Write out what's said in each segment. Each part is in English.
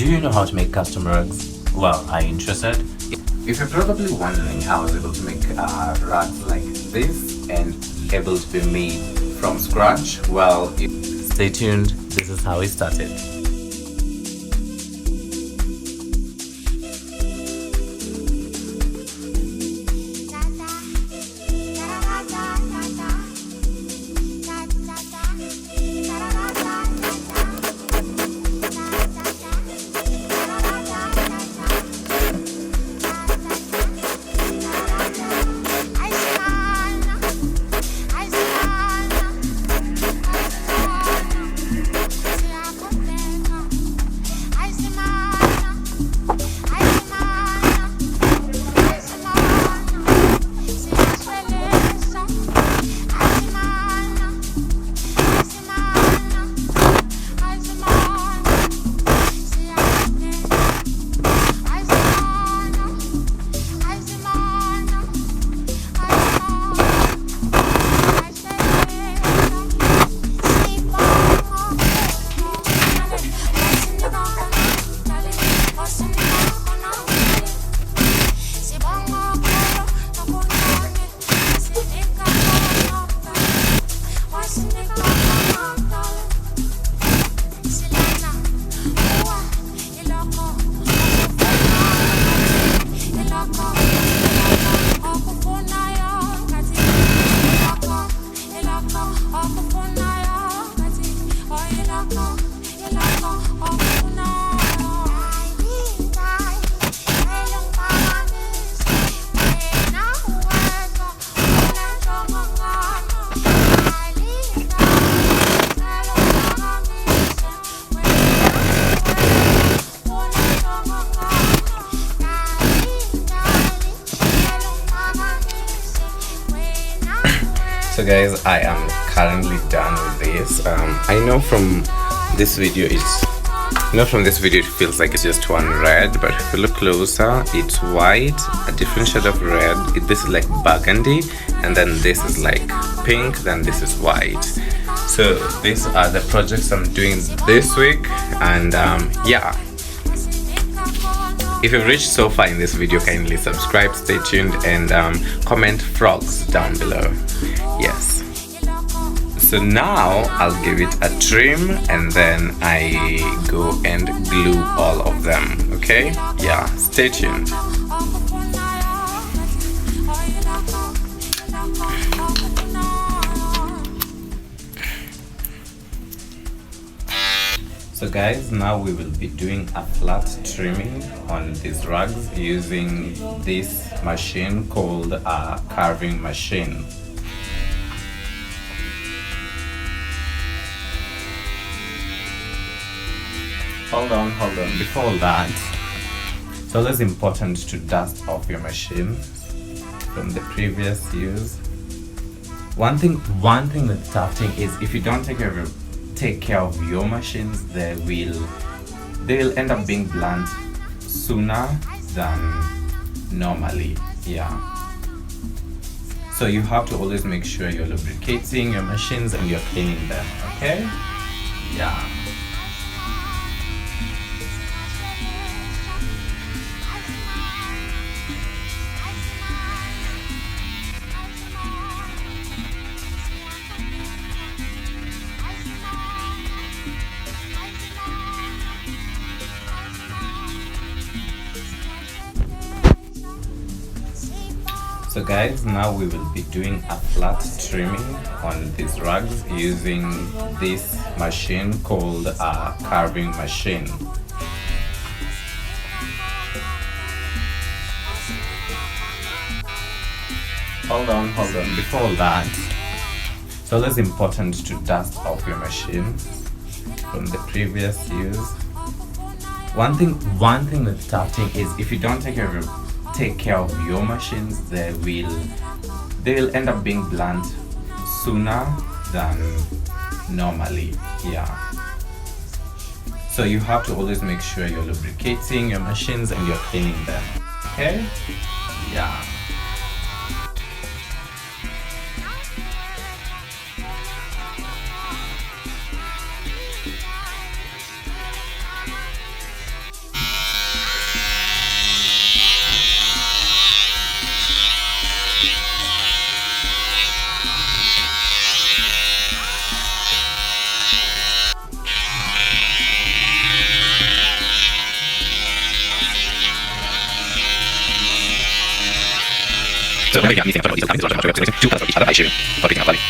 Do you know how to make custom rugs? Well, are you interested? If you're probably wondering how I was able to make rugs like this and able to be made from scratch, well, stay tuned. This is how it started. So guys, I am currently done with this. I know from this video it feels like it's just one red, but if you look closer, it's white, a different shade of red. This is like burgundy, and then this is like pink, then this is white. So these are the projects I'm doing this week, and yeah. If you've reached so far in this video, kindly subscribe, stay tuned, and comment frogs down below. Yes. So now I'll give it a trim and then I go and glue all of them. Okay? Yeah, stay tuned. So guys, now we will be doing a flat trimming on these rugs using this machine called a carving machine. Hold on. Before that, it's always important to dust off your machine from the previous use. One thing with tufting is if you don't take care of your machines, they will end up being blunt sooner than normally. Yeah. So you have to always make sure you're lubricating your machines and you're cleaning them. Okay? Yeah. So guys, now we will be doing a flat trimming on these rugs using this machine called a carving machine. Hold on. Before that, it's always important to dust off your machine from the previous use. One thing with tufting is if you don't take care of your machines, they will end up being blunt sooner than normally. Yeah. So you have to always make sure you're lubricating your machines and you're cleaning them. Okay? Yeah. So whenever you have anything at all, either coming to representing two colors of each other by sharing or picking up value.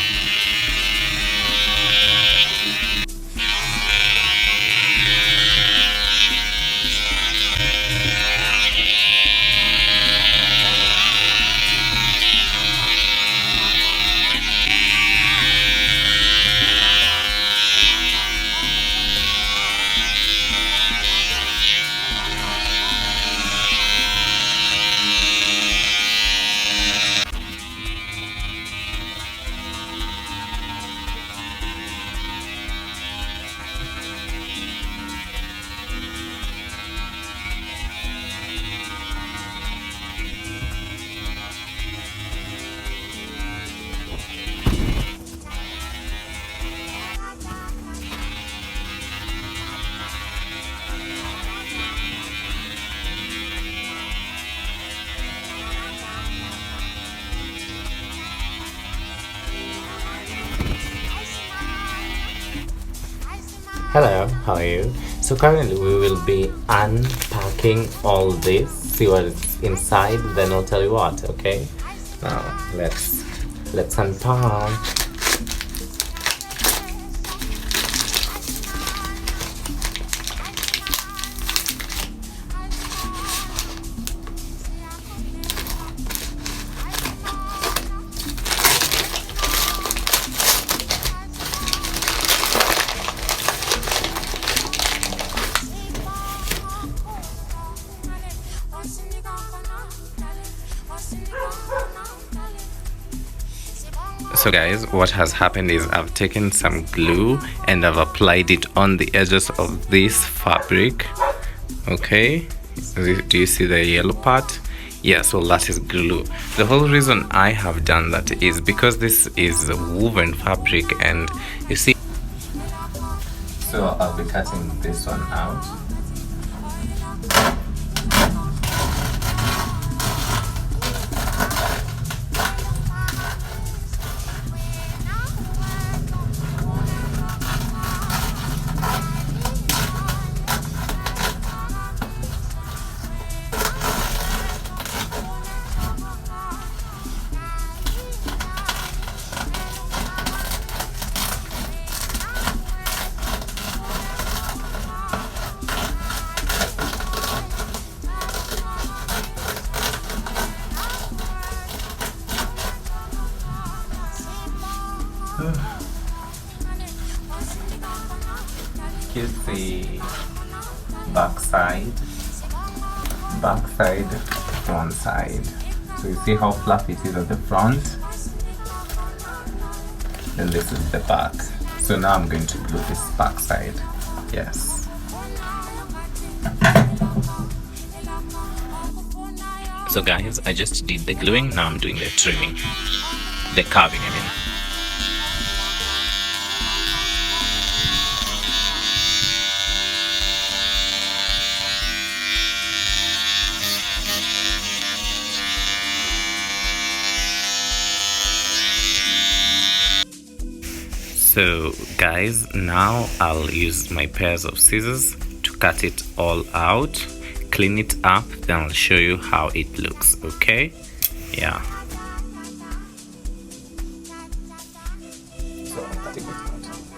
Hello, how are you? So currently we will be unpacking all this, see what is inside, then I'll tell you what, okay? Now let's unpack. So guys, what has happened is I've taken some glue and I've applied it on the edges of this fabric. Okay, do you see the yellow part? Yeah, so that is glue. The whole reason I have done that is because this is a woven fabric, and you see. So I'll be cutting this one out. Here's the back side, front side. So you see how fluffy it is at the front, and this is the back. So now I'm going to glue this back side. Yes. So guys, I just did the gluing, now I'm doing the trimming, the carving I mean. So guys, now I'll use my pairs of scissors to cut it all out, clean it up, then I'll show you how it looks, okay? Yeah. So I'm cutting it out.